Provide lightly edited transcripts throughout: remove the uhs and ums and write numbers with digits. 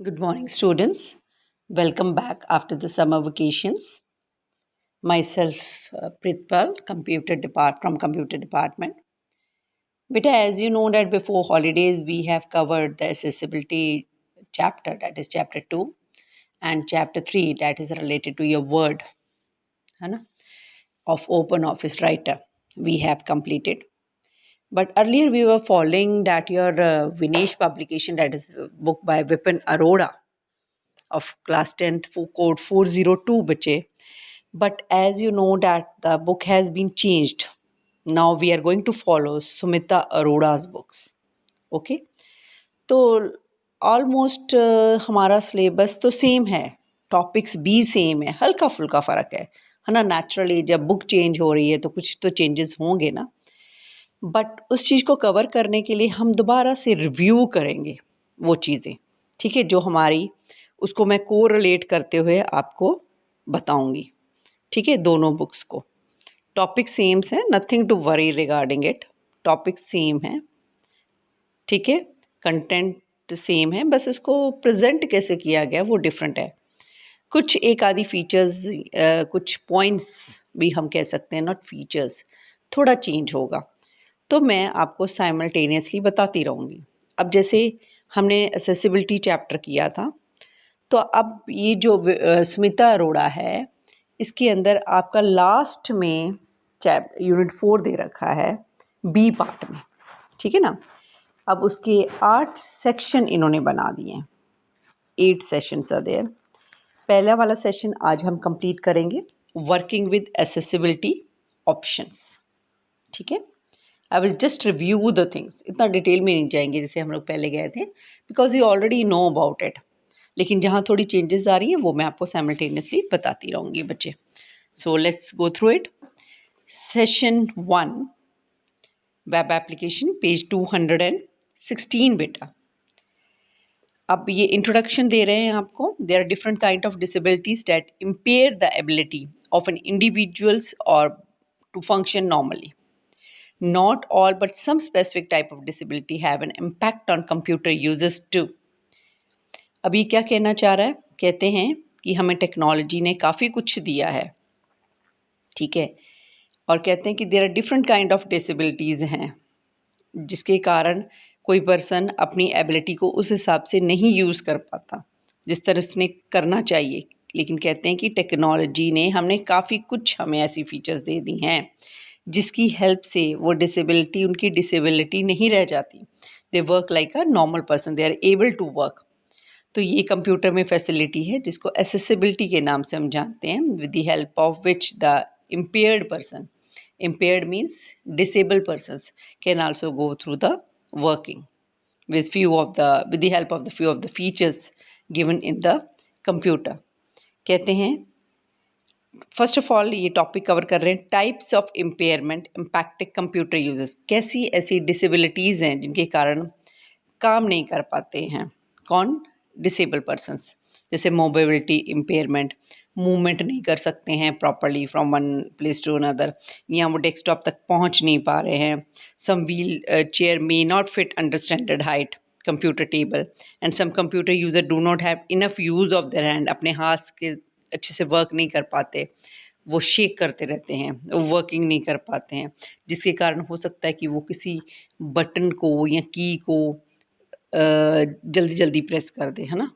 Good morning, students. Welcome back after the summer vacations. Myself, Pritpal, from Computer Department. Beta, as you know that before holidays we have covered the accessibility chapter, that is chapter 2, and chapter 3, that is related to your word, है ना, of Open Office Writer. We have completed. But earlier we were following that your Vinesh publication, that is a book by Vipin Arora of class 10th for code 402 bache. But as you know that the book has been changed. Now we are going to follow Sumita Arora's books. Okay. तो almost हमारा syllabus तो same है, topics भी same है, हल्का फुल्का फ़र्क है ना। नेचुरली जब बुक चेंज हो रही है तो कुछ तो चेंजेस होंगे ना, बट उस चीज़ को कवर करने के लिए हम दोबारा से रिव्यू करेंगे वो चीज़ें, ठीक है, जो हमारी, उसको मैं को रिलेट करते हुए आपको बताऊंगी, ठीक है, दोनों बुक्स को। टॉपिक सेम्स है, nothing to worry regarding it, topic same है, ठीक है, कंटेंट सेम है, बस उसको प्रेजेंट कैसे किया गया वो डिफरेंट है। कुछ एक आधी फीचर्स, कुछ पॉइंट्स भी हम कह सकते हैं, नॉट फीचर्स, थोड़ा चेंज होगा, तो मैं आपको साइमल्टेनियसली बताती रहूँगी। अब जैसे हमने एक्सेसिबिलिटी चैप्टर किया था, तो अब ये जो स्मिता अरोड़ा है, इसके अंदर आपका लास्ट में यूनिट 4 दे रखा है बी पार्ट में, ठीक है ना। अब उसके 8 सेक्शन इन्होंने बना दिए हैं, 8 सेशंस आर देयर। पहला वाला सेशन आज हम कंप्लीट करेंगे, वर्किंग विद एक्सेसिबिलिटी ऑप्शंस, ठीक है। I will just review the things, इतना डिटेल में नहीं जाएंगे जैसे हम लोग पहले गए थे, because you already know about it, लेकिन जहाँ थोड़ी चेंजेस आ रही हैं वो मैं आपको साइमल्टेनियसली बताती रहूँगी बच्चे। So let's go through it. Session 1, web application, page 216 बेटा। अब ये इंट्रोडक्शन दे रहे हैं आपको। There are different kind of disabilities that impair the ability of an individuals और to function normally. Not all, but some specific type of disability have an impact on computer users too. अभी क्या कहना चाह रहा है, कहते हैं कि हमें टेक्नोलॉजी ने काफ़ी कुछ दिया है, ठीक है, और कहते हैं कि there are different kind of disabilities हैं जिसके कारण कोई पर्सन अपनी एबिलिटी को उस हिसाब से नहीं यूज़ कर पाता जिस तरह उसने करना चाहिए। लेकिन कहते हैं कि टेक्नोलॉजी ने हमने काफ़ी कुछ, हमें ऐसी फीचर्स दे दी हैं जिसकी हेल्प से वो डिसेबिलिटी, उनकी डिसेबिलिटी नहीं रह जाती, they work like a normal person, they are able to work. तो ये कंप्यूटर में फैसिलिटी है जिसको एसेसिबिलिटी के नाम से हम जानते हैं, with the help of which the impaired person, impaired means disabled persons, can also go through the working with the help of the few of the features given in the computer. कहते हैं first of all ये topic cover कर रहे हैं types of impairment impacting computer users. कैसी ऐसी disabilities हैं जिनके कारण काम नहीं कर पाते हैं कौन, डिसेबल पर्सनस, जैसे मोबिलिटी इम्पेयरमेंट, मूवमेंट नहीं कर सकते हैं properly from one place to another, या वो डेस्कटॉप तक पहुंच नहीं पा रहे हैं। Some wheel chair may not fit under standard height computer table, and some computer user do not have enough use of their hand, अपने हाथ के अच्छे से वर्क नहीं कर पाते, वो शेक करते रहते हैं, वो वर्किंग नहीं कर पाते हैं, जिसके कारण हो सकता है कि वो किसी बटन को या की को जल्दी जल्दी प्रेस कर दे, है ना।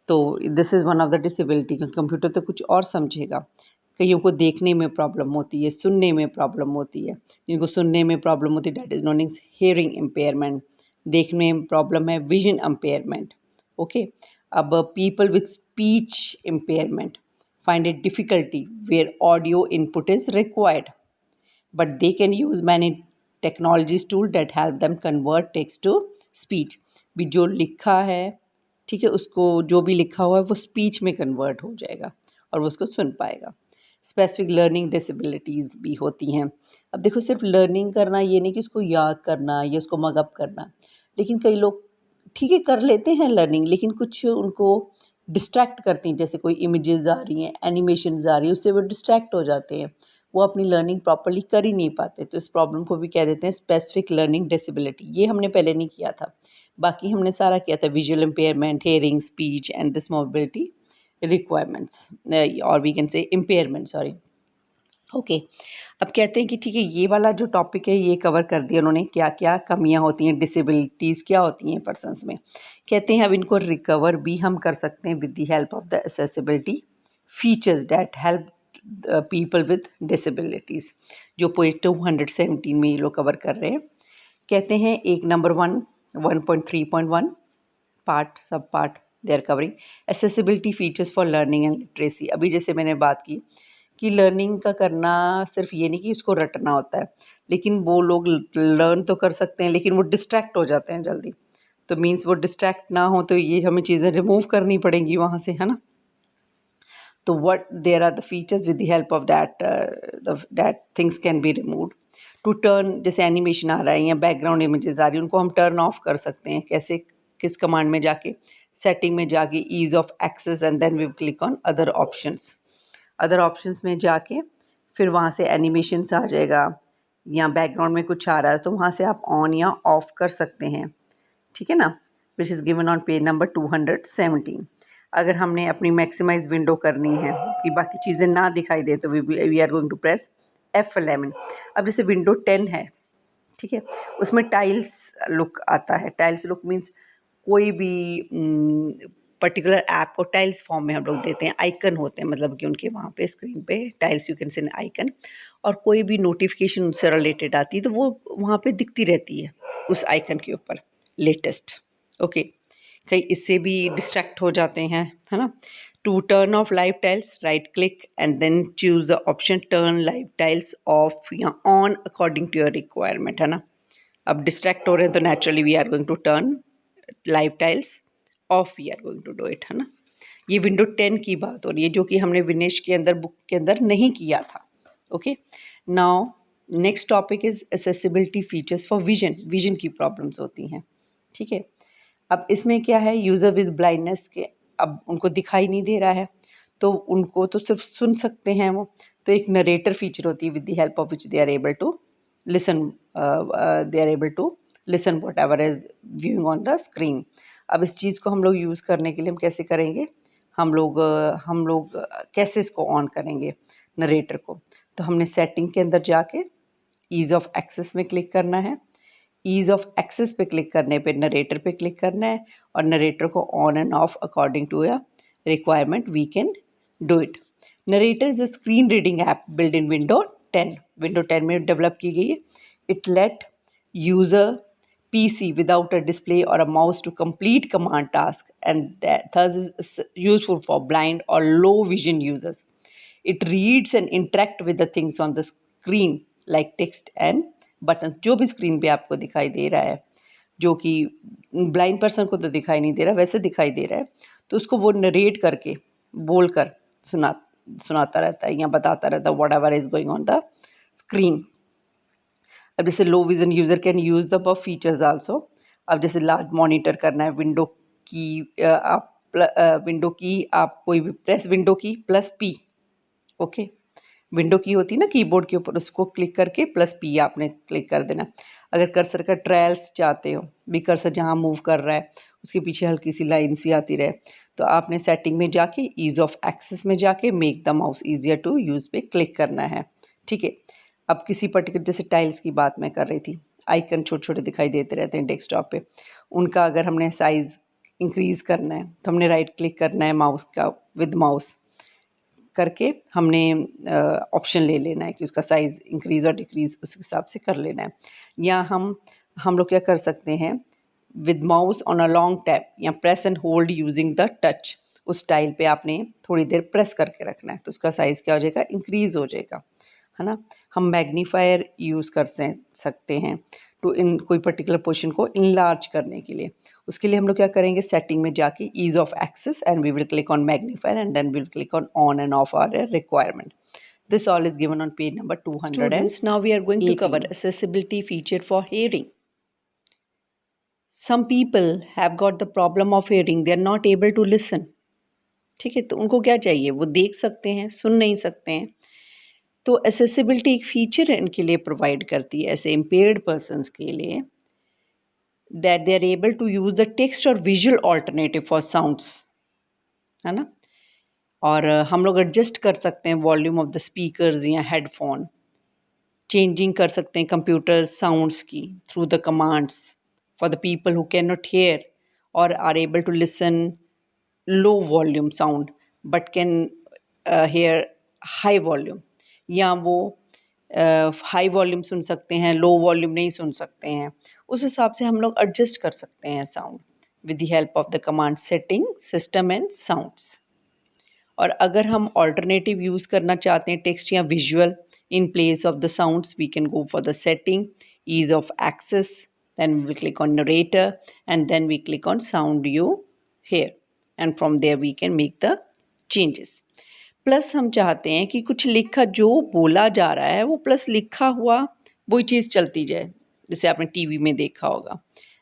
तो this is one of the disability. Computer तो कुछ और समझेगा, कईयों को देखने में प्रॉब्लम होती है, सुनने में प्रॉब्लम होती है, जिनको सुनने में प्रॉब्लम होती है, that is known as hearing impairment. देखने में प्रॉब्लम है, विजन इम्पेयरमेंट, ओके। अब people with speech impairment find it difficulty where audio input is required, but they can use many technologies tool that help them convert text to speech. भी जो लिखा है, ठीक है, उसको जो भी लिखा हुआ है वो स्पीच में कन्वर्ट हो जाएगा और वो उसको सुन पाएगा। स्पेसिफिक लर्निंग डिसेबिलिटीज़ भी होती हैं। अब देखो, सिर्फ लर्निंग करना ये नहीं कि उसको याद करना या उसको मगअप करना, लेकिन कई लोग ठीक है कर लेते हैं लर्निंग, लेकिन कुछ उनको डिस्ट्रैक्ट करती हैं, जैसे कोई इमेजेस आ रही हैं, एनिमेशंस आ रही है, उससे वो डिस्ट्रैक्ट हो जाते हैं, वो अपनी लर्निंग प्रॉपर्ली कर ही नहीं पाते। तो इस प्रॉब्लम को भी कह देते हैं स्पेसिफिक लर्निंग डिसेबिलिटी। ये हमने पहले नहीं किया था, बाकी हमने सारा किया था, visual impairment, hearing, speech and this mobility requirements, और we can say impairment, sorry. Okay, अब कहते हैं कि ठीक है, ये वाला जो टॉपिक है ये कवर कर दिया उन्होंने, क्या क्या कमियां होती हैं, डिसेबिलिटीज़ क्या होती हैं पर्सनस में। कहते हैं अब इनको रिकवर भी हम कर सकते हैं with the help of the accessibility features that help people with disabilities, जो पॉइंट 217 में ये लोग कवर कर रहे हैं। कहते हैं एक number 1.3.1 part, sub part they are covering accessibility features for learning and literacy. अभी जैसे मैंने बात की कि लर्निंग का करना सिर्फ ये नहीं कि उसको रटना होता है, लेकिन वो लोग लर्न तो कर सकते हैं लेकिन वो डिस्ट्रैक्ट हो जाते हैं जल्दी। तो मीन्स वो डिस्ट्रैक्ट ना हो तो ये हमें चीज़ें रिमूव करनी पड़ेंगी वहाँ से, है ना। तो what there are the features with the help of that things can be removed to turn, जैसे एनिमेशन आ रहा है या बैकग्राउंड इमेजेस आ रही है, उनको हम टर्न ऑफ कर सकते हैं। कैसे, किस कमांड में जाके, सेटिंग में जाके, ease of access, and then we click on other options. Other options में जाके फिर वहाँ से एनिमेशंस आ जाएगा या बैकग्राउंड में कुछ आ रहा है तो वहाँ से आप ऑन या ऑफ कर सकते हैं, ठीक है ना, which is given on page number 217। अगर हमने अपनी मैक्सिमाइज विंडो करनी है कि बाकी चीज़ें ना दिखाई दे तो we are going to press F11। अब जैसे विंडो 10 है, ठीक है, उसमें टाइल्स लुक आता है। टाइल्स लुक मीन्स कोई भी पर्टिकुलर ऐप को टाइल्स फॉर्म में हम लोग देते हैं, आइकन होते हैं, मतलब कि उनके वहाँ पे स्क्रीन पे tiles, you can say icon, और कोई भी नोटिफिकेशन उनसे रिलेटेड आती है तो वो वहाँ पे दिखती रहती है उस आइकन के ऊपर, लेटेस्ट। ओके, कई इससे भी डिस्ट्रैक्ट हो जाते हैं, है ना। To turn off live tiles, right click and then choose the option turn live tiles off या on according to your requirement, है ना। अब डिस्ट्रैक्ट हो रहे हैं तो naturally we are going to turn live tiles off, we are going to do it, है ना। ये विंडो 10 की बात हो रही है जो कि हमने विनेश के अंदर, बुक के अंदर नहीं किया था। Okay, now next topic is accessibility features for vision. Vision की प्रॉब्लम्स होती हैं, ठीक है। अब इसमें क्या है, यूज़र विद ब्लाइंडनेस के, अब उनको दिखाई नहीं दे रहा है तो उनको तो सिर्फ सुन सकते हैं वो, तो एक नरेटर फीचर होती है with the help of which they are able to listen, they are able to listen whatever is viewing on the screen. अब इस चीज़ को हम लोग यूज़ करने के लिए हम कैसे करेंगे, हम लोग कैसे इसको ऑन करेंगे नरेटर को। तो हमने सेटिंग के अंदर जाके ईज़ ऑफ एक्सेस में क्लिक करना है। ईज़ ऑफ एक्सेस पे क्लिक करने पे नरेटर पे क्लिक करना है और नरेटर को on and off according to a requirement we can do it. Narrator is a screen reading app build in window 10। Window 10 में डेवलप की गई है। It let user PC without a display or a mouse to complete command task, and that thus is useful for blind or low vision users. It reads and interact with the things on the screen like text and buttons। जो भी screen पे आपको दिखाई दे रहा है, जो कि blind person को तो दिखाई नहीं दे रहा, वैसे दिखाई दे रहा है, तो उसको वो नरेट करके, बोलकर सुनाता रहता है या बताता रहता है what ever is going on the screen. अब जैसे low vision user can use the above features also. अब जैसे लार्ज मॉनिटर करना है, विंडो की आप कोई भी प्रेस विंडो की प्लस P। ओके, विंडो की होती है ना कीबोर्ड के ऊपर, उसको क्लिक करके प्लस P आपने क्लिक कर देना। अगर कर्सर का ट्रायल्स चाहते हो, भी कर्सर जहाँ मूव कर रहा है उसके पीछे हल्की सी लाइन सी आती रहे, तो आपने सेटिंग में जाके ईज़ ऑफ एक्सेस में जाके make the mouse easier to use पे क्लिक करना है, ठीक है। अब किसी पर्टिकुलर, जैसे टाइल्स की बात मैं कर रही थी, आइकन छोटे छोटे दिखाई देते रहते हैं डेस्कटॉप पे, उनका अगर हमने साइज़ इंक्रीज़ करना है तो हमने राइट क्लिक करना है माउस का, विद माउस करके हमने ऑप्शन ले लेना है कि उसका साइज़ इंक्रीज़ और डिक्रीज़ उस हिसाब से कर लेना है। या हम लोग क्या कर सकते हैं, with mouse on a long tap या press and hold using the touch, उस टाइल पे आपने थोड़ी देर प्रेस करके रखना है तो उसका साइज़ क्या हो जाएगा, इंक्रीज़ हो जाएगा, है ना। हम मैग्नीफायर यूज़ कर सकते हैं टू इन कोई पर्टिकुलर पोर्शन को इनलार्ज करने के लिए। उसके लिए हम लोग क्या करेंगे, सेटिंग में जाके ease of access and we will click on magnifier and then we will click on and off our requirement. This all is given on page number 200. Students, now we are going to cover accessibility feature for hearing. Some people have got the problem of hearing. They are not able to listen. ठीक है, तो उनको क्या चाहिए, वो देख सकते हैं, सुन नहीं सकते हैं। तो accessibility एक फीचर इनके लिए प्रोवाइड करती है, ऐसे impaired persons के लिए, that they are able to use the text or visual alternative for sounds, है ना. और हम लोग एडजस्ट कर सकते हैं वॉल्यूम ऑफ द स्पीकर्स या हेडफोन, चेंजिंग कर सकते हैं कंप्यूटर साउंड्स की through the commands for the people who can not hear और are able to listen low volume sound but can hear high volume, या वो हाई वॉल्यूम सुन सकते हैं, लो वॉल्यूम नहीं सुन सकते हैं. उस हिसाब से हम लोग एडजस्ट कर सकते हैं sound with the help of the command setting system and sounds. और अगर हम ऑल्टरनेटिव यूज़ करना चाहते हैं टेक्स्ट या visual in place of the sounds, we can go for the setting, ease of access, then we click on narrator and then we click on sound you hear, and from there we can make the changes. Plus हम चाहते हैं कि कुछ लिखा जो बोला जा रहा है वो प्लस लिखा हुआ वही चीज़ चलती जाए, जैसे आपने टीवी में देखा होगा.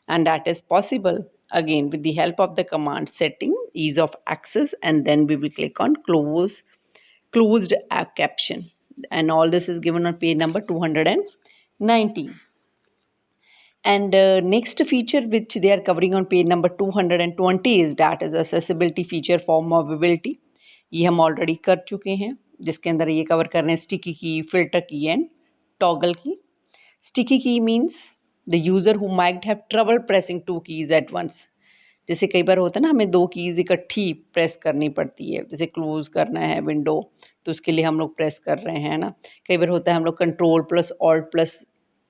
And that is possible again with the help of the command setting, ease of access, and then we will click on closed app caption, and all this is given on page number 219. And next feature which they are covering on page number 220 is that is accessibility feature for mobility. ये हम already कर चुके हैं, जिसके अंदर ये cover कर रहे हैं sticky key, filter key and toggle key. Sticky key means the user who might have trouble pressing two keys at once. जैसे कई बार होता है ना, हमें दो कीज़ इकट्ठी प्रेस करनी पड़ती है, जैसे क्लोज करना है विंडो तो उसके लिए हम लोग प्रेस कर रहे हैं ना. कई बार होता है हम लोग control plus alt plus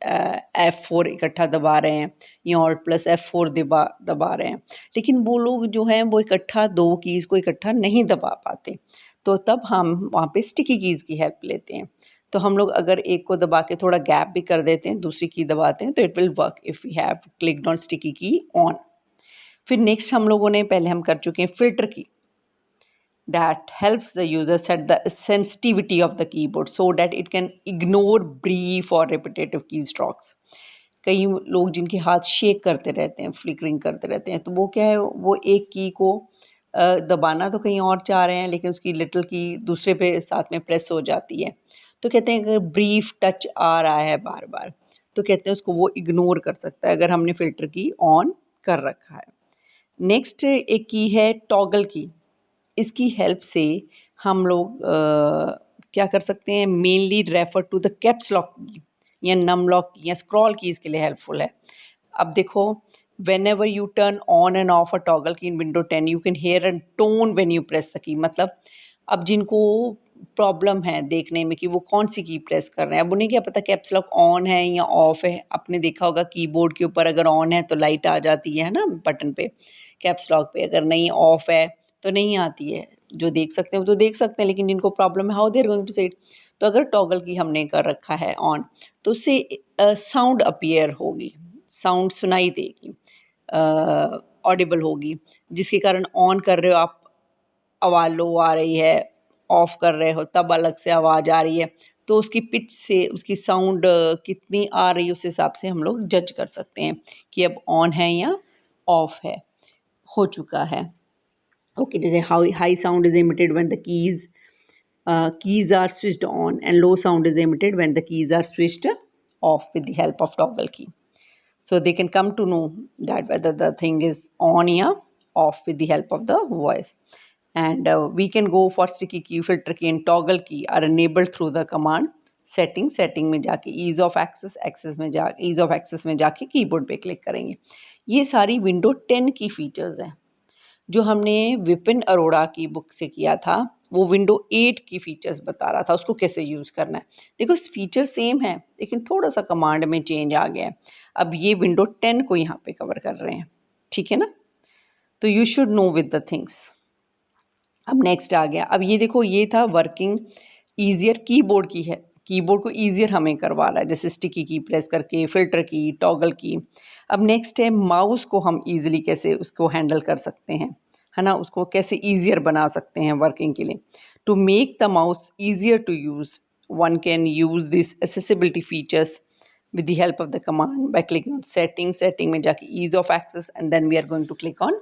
F4 इकट्ठा दबा रहे हैं या ऑल्ट प्लस F4 दबा रहे हैं, लेकिन वो लोग जो हैं वो इकट्ठा दो कीज़ को इकट्ठा नहीं दबा पाते. तो तब हम वहाँ पे स्टिकी कीज़ की हेल्प लेते हैं. तो हम लोग अगर एक को दबा के थोड़ा गैप भी कर देते हैं, दूसरी की दबाते हैं, तो it will work if we have clicked on sticky key on. फिर नेक्स्ट हम लोगों ने पहले हम कर चुके हैं फिल्टर की. that helps the user set the sensitivity of the keyboard so that it can ignore brief or repetitive keystrokes. कई लोग जिनके हाथ शेक करते रहते हैं, फ्लिकरिंग करते रहते हैं, तो वो क्या है, वो एक की को दबाना तो कहीं और चाह रहे हैं लेकिन उसकी लिटिल की दूसरे पे साथ में प्रेस हो जाती है. तो कहते हैं अगर ब्रीफ टच आ रहा है बार बार तो कहते हैं उसको वो इग्नोर कर सकता है अगर हमने फ़िल्टर की ऑन कर रखा है. नेक्स्ट एक की है टॉगल की. इसकी हेल्प से हम लोग क्या कर सकते हैं, mainly refer to the caps lock key या नम लॉक की या स्क्रॉल की इसके लिए हेल्पफुल है. अब देखो, whenever you turn on and off a toggle key in window 10 you can hear a tone when you press the key. मतलब अब जिनको प्रॉब्लम है देखने में कि वो कौन सी की प्रेस कर रहे हैं, अब उन्हें क्या पता कैप्स लॉक ऑन है या ऑफ है. आपने देखा होगा कीबोर्ड के ऊपर अगर ऑन है तो लाइट आ जाती है ना बटन पे कैप्स लॉक पे, अगर नहीं ऑफ है तो नहीं आती है. जो देख सकते हैं वो तो देख सकते हैं, लेकिन जिनको प्रॉब्लम है how they are going to say it. तो अगर टॉगल की हमने कर रखा है ऑन तो उससे साउंड अपीयर होगी, साउंड सुनाई देगी, ऑडिबल होगी, जिसके कारण ऑन कर रहे हो आप आवाज़ लो आ रही है, ऑफ कर रहे हो तब अलग से आवाज़ आ रही है. तो उसकी पिच से उसकी साउंड कितनी आ रही है उस हिसाब से हम लोग जज कर सकते हैं कि अब ऑन है या ऑफ है, हो चुका है. Okay, जैसे high sound is emitted when the keys are switched on and low sound is emitted when the keys are switched off with the help of toggle key. So they can come to know that whether the thing is on or off with the help of the voice. And we can go for sticky key, filter key and toggle key are enabled through the command setting में जाके ease of access में जाके keyboard पे click करेंगे. ये सारी window 10 की features हैं. जो हमने विपिन अरोड़ा की बुक से किया था वो विंडो 8 की फीचर्स बता रहा था, उसको कैसे यूज़ करना है. देखो फीचर सेम है लेकिन थोड़ा सा कमांड में चेंज आ गया है. अब ये विंडो 10 को यहाँ पे कवर कर रहे हैं, ठीक है ना. तो you should know with the things. अब नेक्स्ट आ गया. अब ये देखो, ये था वर्किंग ईजियर कीबोर्ड की है, कीबोर्ड को ईजियर हमें करवा रहा है, जैसे स्टिकी की प्रेस करके, फिल्टर की, टॉगल की. अब नेक्स्ट है माउस को हम ईजिली कैसे उसको हैंडल कर सकते हैं, है ना, उसको कैसे ईजियर बना सकते हैं वर्किंग के लिए. To make the mouse easier to use one can use this accessibility features with the help of the command by clicking on setting में जाके ease of access and then we are going to click on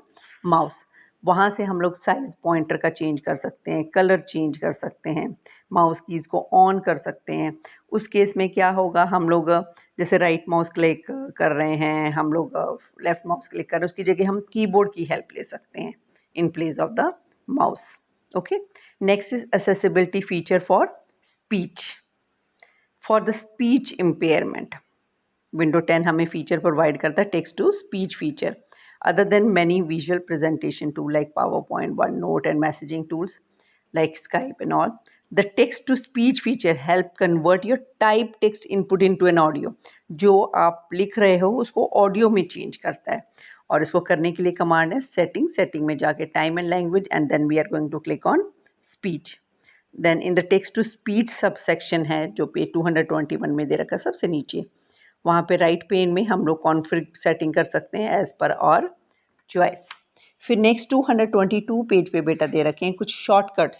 mouse. वहाँ से हम लोग size pointer का change कर सकते हैं, कलर चेंज कर सकते हैं, माउस कीज़ को ऑन कर सकते हैं। उस केस में क्या होगा, हम लोग जैसे राइट माउस क्लिक कर रहे हैं, हम लोग लेफ़्ट माउस क्लिक कर रहे हैं, उसकी जगह हम कीबोर्ड की हेल्प ले सकते हैं in place of the mouse. Okay, next is accessibility feature for speech. For the speech impairment, window 10 हमें फीचर प्रोवाइड करता है text to speech feature. Other than many visual presentation tool like PowerPoint, OneNote and messaging tools like Skype and all, the text to speech feature help convert your type text input into an audio. जो आप लिख रहे हो उसको audio में change करता है, और इसको करने के लिए कमांड है सेटिंग में जाके time and language, and then we are going to click on speech. Then in the text to speech sub section है जो पेज 221 में दे रखा है सबसे नीचे, वहाँ पे राइट पेन में हम लोग कॉन्फ़िग सेटिंग कर सकते हैं एज़ पर और चॉइस. फिर नेक्स्ट 222 पेज पे बेटा दे रखे हैं कुछ शॉर्टकट्स,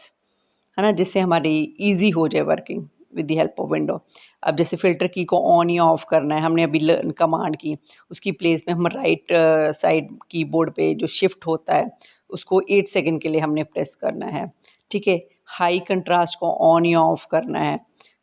है ना, जिससे हमारी इजी हो जाए working with the help of window. अब जैसे फ़िल्टर की को ऑन या ऑफ़ करना है, हमने अभी कमांड की, उसकी प्लेस में हम राइट साइड कीबोर्ड पे जो शिफ्ट होता है उसको 8 सेकंड के लिए हमने प्रेस करना है. ठीक है, हाई कंट्रास्ट को ऑन या ऑफ़ करना है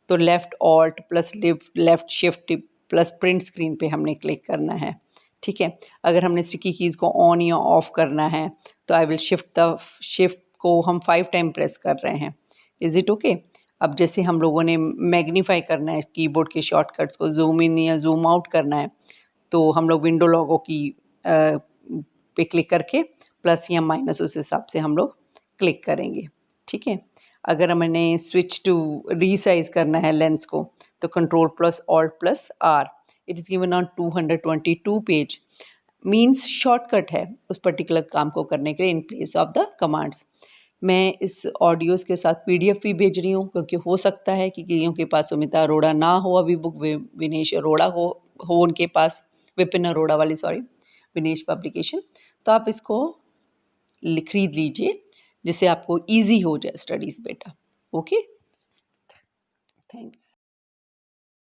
तो left alt plus left shift plus print screen पे हमने क्लिक करना है. ठीक है, अगर हमने स्टिकी कीज़ को ऑन या ऑफ़ करना है तो आई विल शिफ्ट को हम 5 टाइम प्रेस कर रहे हैं. Is it okay? अब जैसे हम लोगों ने मैग्नीफाई करना है कीबोर्ड के शॉर्टकट्स को, ज़ूम इन या ज़ूम आउट करना है, तो हम लोग विंडो लोगो की पे क्लिक करके प्लस या माइनस उस हिसाब से हम लोग क्लिक करेंगे. ठीक है, अगर हमने स्विच टू रीसाइज करना है लेंस को तो control plus alt plus R. It is given on 222 page. Means shortcut है उस पर्टिकुलर काम को करने के लिए in place of the commands. मैं इस ऑडियोज़ के साथ पीडीएफ भी भेज रही हूँ क्योंकि हो सकता है कि कईयों के पास सुमिता अरोड़ा ना हो, अभी बुक विनेश अरोड़ा हो उनके पास, विपिन अरोड़ा वाली, सॉरी, विनेश पब्लिकेशन. तो आप इसको खरीद लीजिए जिससे आपको ईजी हो जाए स्टडीज़ बेटा. Okay, thanks.